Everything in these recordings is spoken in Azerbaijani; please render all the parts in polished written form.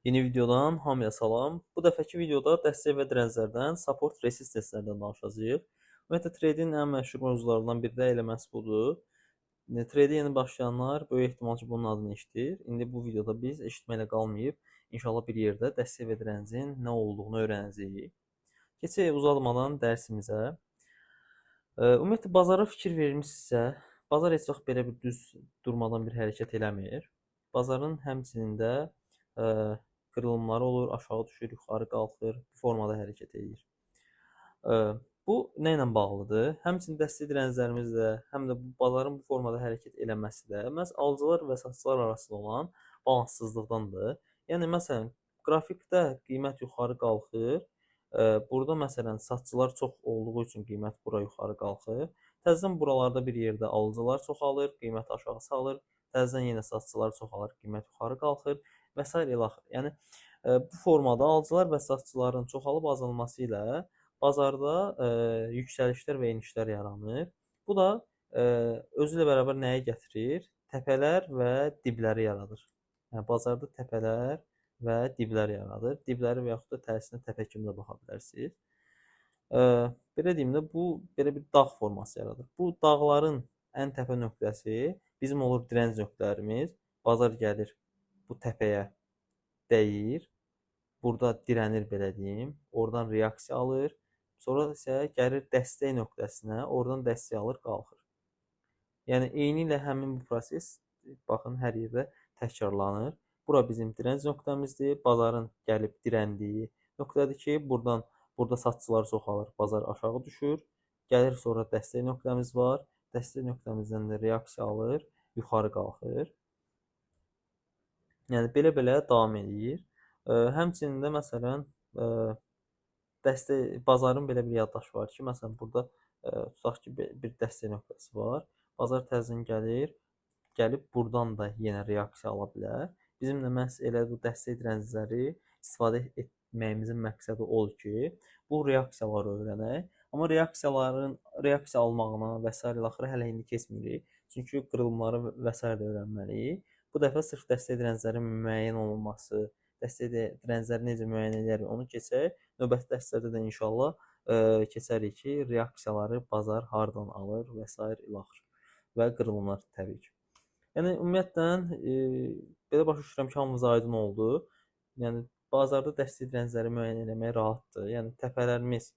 Yeni videodan hamıya salam. Bu dəfəki videoda dəstək və dirənclərdən, support resistancelərdən danışacağıq. Ümumiyyətlə, trading ən məşhur mövzularından biri də elə məhz budur. Tradeə yeni başlayanlar böyük ehtimal ki, bunun adını eşitir. İndi bu videoda biz eşitməklə qalmayıb, inşallah bir yerdə dəstək və direncin nə olduğunu öyrənəcəyik. Keçək uzatmadan dərsimizə. Ümumiyyətlə, bazara fikir vermisinizsə, bazar heç vaxt belə bir düz durmadan bir hərəkət eləmir. Bazarın həmçinin də qırılımları olur, aşağı düşür, yuxarı qalxır, bu formada hərəkət edir. Bu nə ilə bağlıdır? Həmçinin dəstək dirənclərimiz də, həm də bu bazarın bu formada hərəkət eləməsi də məhz alıcılar və satıcılar arasında olan balanssızlıqdandır. Yəni məsələn, qrafikdə qiymət yuxarı qalxır. Burada məsələn satıcılar çox olduğu üçün qiymət bura yuxarı qalxır. Təzədən buralarda bir yerdə alıcılar çoxalır, qiymət aşağı salır. Təzədən yenə satıcılar çoxalır, qiymət yuxarı qalxır və s. ilə axır. Yəni bu formada alıcılar və satıcıların çoxalıb azalması ilə bazarda yüksəlişlər və enişlər yaranır. Bu da özü ilə bərabər nəyi gətirir? Təpələr və dibləri yaradır. Yəni bazarda təpələr və diblər yaradır. Dibləri və yaxud da tərsinə təpə kimi də baxa bilərsiniz. Belə deyim də, bu belə bir dağ forması yaradır. Bu dağların ən təpə nöqtəsi bizim olur direnc nöqtələrimiz. Bazar gəlir bu təpəyə dəyir. Burada dirənir, belə deyim. Oradan reaksiya alır. Sonra isə gəlir dəstək nöqtəsinə. Oradan dəstək alır, qalxır. Yəni eyni ilə həmin bu proses baxın hər yerdə təkrarlanır. Bura bizim direnc nöqtəmizdir. Bazarın gəlib dirəndiyi nöqtədir ki, burada satıcılar çoxalır, bazar aşağı düşür. Gəlir sonra dəstək nöqtəmiz var. Dəstək nöqtəmizdən də reaksiya alır, yuxarı qalxır. Yəni belə-belə davam edir. Həmçinin də məsələn bazarın belə bir yaddaşı var ki, məsələn burada tutaq ki, bir dəstək nöqtəsi var. Bazar təzədən gəlib buradan da yenə reaksiya ala bilər. Bizim də məhz elə bu dəstək dirəncləri istifadə etməyimizin məqsədi odur ki, bu reaksiyaları öyrənək. Amma reaksiya almağına və s. ilə axırı hələ indi keçmirik. Çünki qırılımları və s. də öyrənməliyik. Bu dəfə sırf dəstək dirənclərin müəyyən olunması, dəstək dirəncləri necə müəyyən edərik onu keçək. Növbəti dərslərdə də inşallah keçərik ki, reaksiyaları bazar hardan alır və s. ilə axır. Və qırılımlar təbii ki. Yəni ümumiyyətlə belə başa düşürəm ki, hamımıza aydın oldu. Yəni bazarda dəstək dirəncləri müəyyən etmək rahatdır. Yəni təpələrimiz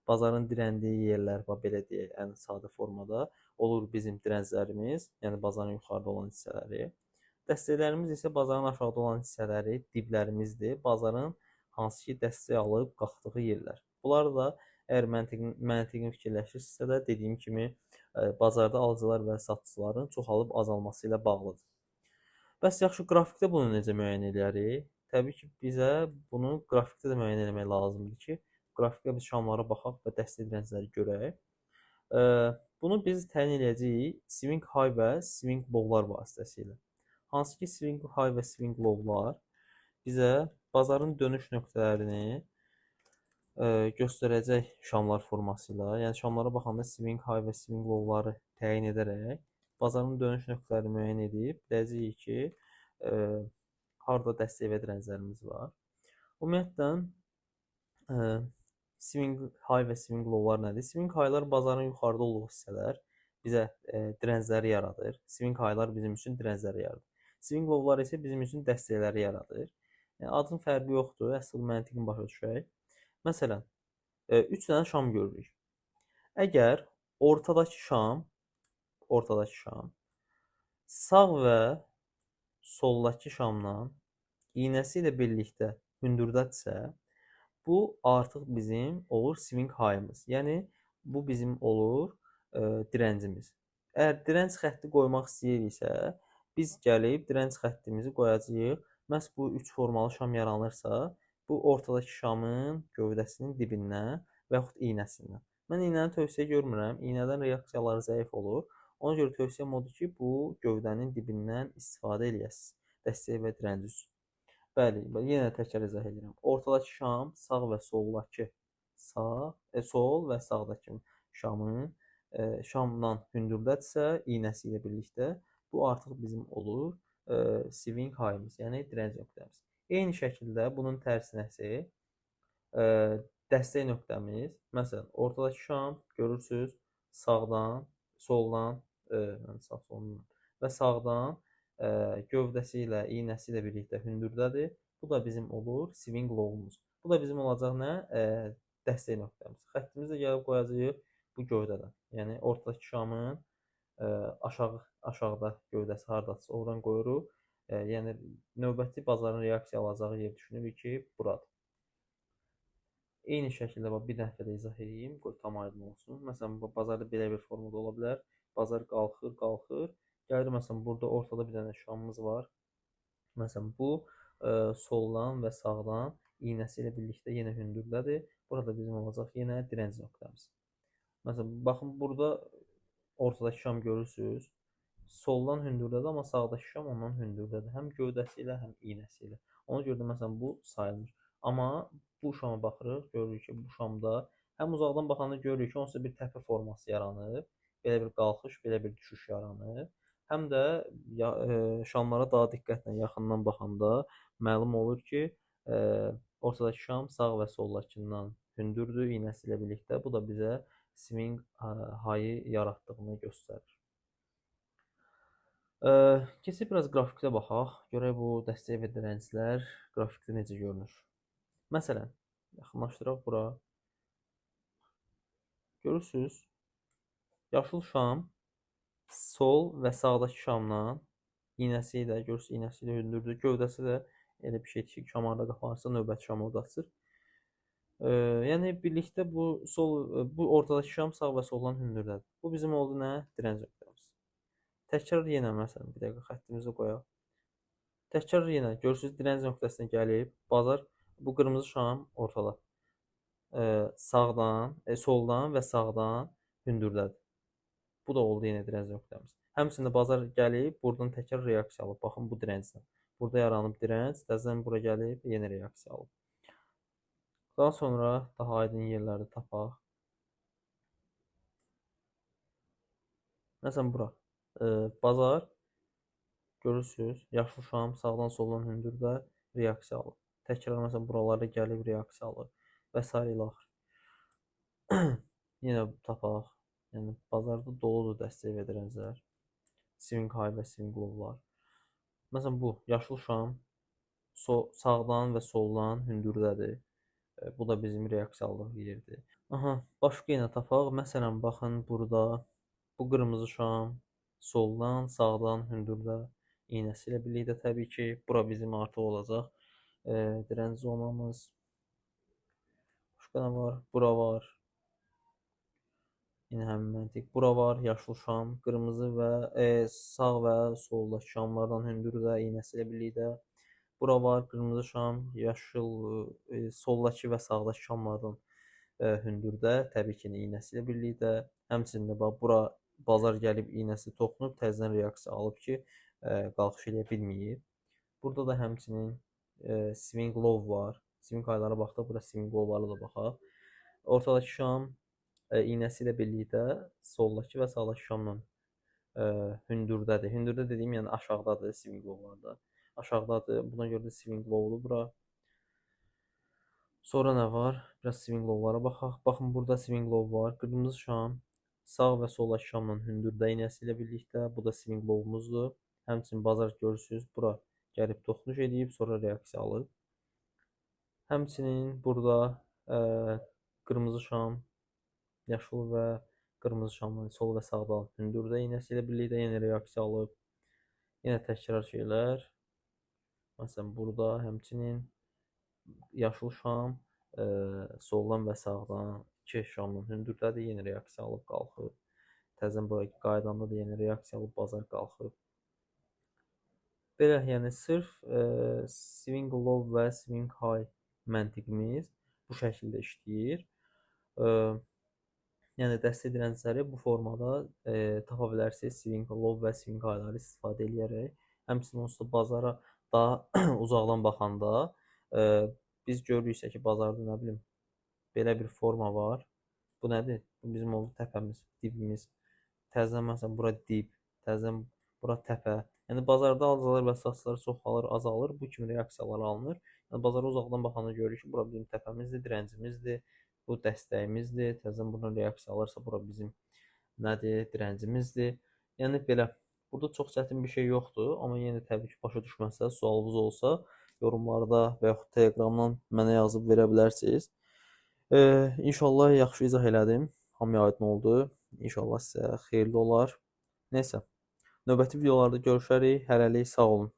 bazarın dirəndiyi yerlər, belə deyək, ən sadə formada olur bizim dirənclərimiz, yəni bazarın yuxarıda olan hissələri. Dəstəklərimiz isə bazarın aşağıda olan hissələri, diblərimizdir. Bazarın hansı ki dəstək alıb qalxdığı yerlər. Bunlar da əgər məntiqin fikirləşirsinizsə də dediyim kimi bazarda alıcılar və satıcıların çoxalıb azalması ilə bağlıdır. Bəs yaxşı, qrafikdə bunu necə müəyyən edərik? Təbii ki, bizə bunu qrafikdə də müəyyən etmək lazımdır ki, qrafikdə biz şamlara baxaq və dəstək dirəncləri görək. Bunu biz təyin edəcəyik swing high və swing low'lar vasitəsilə. Hansı ki, swing high və swing low'lar bizə bazarın dönüş nöqtələrini göstərəcək şamlar forması ilə. Yəni şamlara baxanda swing high və swing low'ları təyin edərək bazarın dönüş nöqtələrini müəyyən edib biləcəyik ki, harda dəstək və dirənclərimiz var. Ümumiyyətlə swing high və swing low'lar nədir? Swing high'lar bazarın yuxarıda olduğu hissələr bizə dirəncləri yaradır. Swing high'lar bizim üçün dirəncləri yaradır. Swing low'lar isə bizim üçün dəstəkləri yaradır. Yəni adın fərqi yoxdur. Əsl məntiqini başa düşək. Məsələn, 3 dənə şam görürük. Əgər ortadakı şam sağ və soldakı şamdan iynəsi ilə birlikdə hündürdədirsə, bu artıq bizim olur swing high'ımız. Yəni bu bizim olur direncimiz. Əgər direnc xətti qoymaq istəyiriksə, biz gəlib direnc xəttimizi qoyacağıq. Məhz bu 3 formalı şam yaranırsa, bu ortadakı şamın gövdəsinin dibindən və yaxud iynəsindən. Mən iynəni tövsiyə görmürəm. İynədən reaksiyaları zəif olur. Ona görə tövsiyəm odur ki, bu gövdənin dibindən istifadə eləyəsiniz. Dəstək və direnc üçün. Bəli, yenə təkrar izah edirəm. Ortadakı şam sağ və soldakı sol və sağdakı şamın şamdan hündürdədirsə, iynəsi ilə birlikdə bu artıq bizim olur swing high'ımız, yəni direnc nöqtəmiz. Eyni şəkildə bunun tərsinəsi ə, dəstək nöqtəmiz. Məsələn, ortadakı şam görürsüz, sağdan, soldan, sağ solundan və sağdan gövdəsi ilə, iynəsi ilə birlikdə hündürdədir. Bu da bizim olur swing low-umuz. Bu da bizim olacaq nə? Dəstək nöqtəmiz. Xəttimizi də gəlib qoyacağıq bu gövdədən. Yəni ortadakı şamın aşağıda gövdəsi hardadırsa oradan qoyuruq. Yəni növbəti bazarın reaksiya alacağı yer düşünürük ki, buradır. Eyni şəkildə bir dəfə də izah edeyim, qoy tam aydın olsun. Məsələn, bazarda belə bir formada ola bilər. Bazar qalxır, qalxır. Gəlir məsələn, burada ortada bir dənə şamımız var. Məsələn, bu soldan və sağdan iynəsi ilə birlikdə yenə hündürdədir. Burada bizim olacaq yenə direnc nöqtəmiz. Məsələn, baxın, burada ortadakı şam görürsünüz. Soldan hündürdədir, amma sağdakı şam ondan hündürdədir. Həm gövdəsi ilə, həm iynəsi ilə. Ona görə də məsələn, bu sayılmır. Amma bu şama baxırıq, görürük ki, bu şamda həm uzaqdan baxanda görürük ki, onsuz bir təpə forması yaranır. Belə bir qalxış, belə bir düşüş yaranır. Həm də şamlara daha diqqətlə yaxından baxanda məlum olur ki, ortadakı şam sağ və soldakından hündürdür iynəsi ilə birlikdə. Bu da bizə swing high yaratdığını göstərir. Keçib biraz qrafikdə baxaq. Görək bu dəstək və dirənclər qrafikdə necə görünür. Məsələn, yaxınlaşdıraq bura. Görürsünüz, yaşıl şam sol və sağdakı şamdan iynəsi ilə, görürsünüz, iynəsi ilə hündürdür. Gövdəsi də elə bir şeydir ki, şam arada qapanırsa növbəti şam orada açır. Yəni birlikdə bu ortadakı şam sağ və soldan hündürdədir. Bu bizim oldu nə? Direnc nöqtəmiz. Təkrar yenə məsələn bir dəqiqə xəttimizi qoyaq. Təkrar yenə görürsünüz, direnc nöqtəsinə gəlib bazar bu qırmızı şam ortada. Sağdan, soldan və sağdan hündürdədir. Bu da oldu yenə direnc nöqtəmiz. Həmçində bazar gəlib buradan təkrar reaksiya alıb. Baxın bu direncdən. Burada yaranıb direnc, təzədən bura gəlib yenə reaksiya alıb. Daha sonra daha aydın yerləri tapaq. Məsələn bura. Bazar görürsünüz, yaşıl şam sağdan soldan hündürdə reaksiya alır. Təkrar məsələn buralarda gəlib reaksiya alır və s. ilə axır. Yenə tapaq. Yəni bazarda doludur dəstək və dirənclər. Swing high və swing low-lar. Məsələn bu yaşıl şam sağdan və soldan hündürdədir. Bu da bizim reaksiyalıq yerdir. Aha, başqa yenə tapaq. Məsələn baxın burada bu qırmızı şam soldan, sağdan hündürdə iynəsi ilə birlikdə təbii ki, bura bizim artıq olacaq direnc zonamız. Başqa nə var? Bura var. Yine həmin məntiq. Bura var, yaşıl şam, qırmızı və sağ və soldakı şamlardan hündürdə iynəsi ilə birlikdə. Bura var, qırmızı şam, yaşıl, soldakı və sağdakı şamlardan hündürdə, təbii ki, iynəsi ilə birlikdə. Həmçində bax, bura bazar gəlib iynəsi toxunub, təzədən reaksiya alıb ki, qalxış eləyə bilməyib. Burada da həmçinin swing low var. Swing high'lara baxdıq, burada swing low'lara da baxaq. Ortadakı şam iynəsi ilə birlikdə soldakı və sağdakı şamla hündürdədir. Hündürdə dediyim, yəni aşağıdadır swing low'larda. Aşağıdadır. Buna görə də swing low'dur bura. Sonra nə var? Biraz swing low-lara baxaq. Baxın, burada swing low var. Qırmızı şam sağ və soldakı şamla hündürdə iynəsi ilə birlikdə. Bu da swing low-umuzdur. Həmçinin bazar görürsünüz, bura gəlib toxunuş edib, sonra reaksiya alıb. Həmçinin burada qırmızı şam, yaşıl və qırmızı şamla sol və sağda hündürdə iynəsi ilə birlikdə yenə reaksiya alıb. Yenə təkrar şeylər. Məsələn, burada həmçinin yaşıl şam soldan və sağdan iki şamla hündürdədir, yenə reaksiya alıb qalxıb. Təzədən bura qaydanda da yenə reaksiya alıb bazar qalxıb. Belə, yəni sırf swing low və swing high məntiqimiz bu şəkildə işləyir. Yəni dəstək dirəncləri bu formada tapa bilərsiniz, swing low və swing high-ları istifadə edərək. Həmçinin onsuz da bazara daha uzaqdan baxanda biz görürüksə ki, bazarda nə bilim belə bir forma var. Bu nədir? Bu bizim oldu təpəmiz, dibimiz. Təzədən məsələn bura dib, təzədən bura təpə. Yəni bazarda alıcılar və satışlar çoxalır, azalır, bu kimi reaksiyalar alınır. Yəni bazara uzaqdan baxanda görürük ki, bura bizim təpəmizdir, dirəncimizdir, bu dəstəyimizdir. Təzədən buna reaksiya alırsa, bura bizim nədir, dirəncimizdir. Yəni belə. Burada çox çətin bir şey yoxdur, amma yenə təbii ki, başa düşməsəz, sualınız olsa, yorumlarda və yaxud Telegramdan mənə yazıb verə bilərsiniz. İnşallah yaxşı izah elədim. Hamıya aydın oldu. İnşallah sizə xeyirli olar. Nəysə, növbəti videolarda görüşərik. Hələlik sağ olun.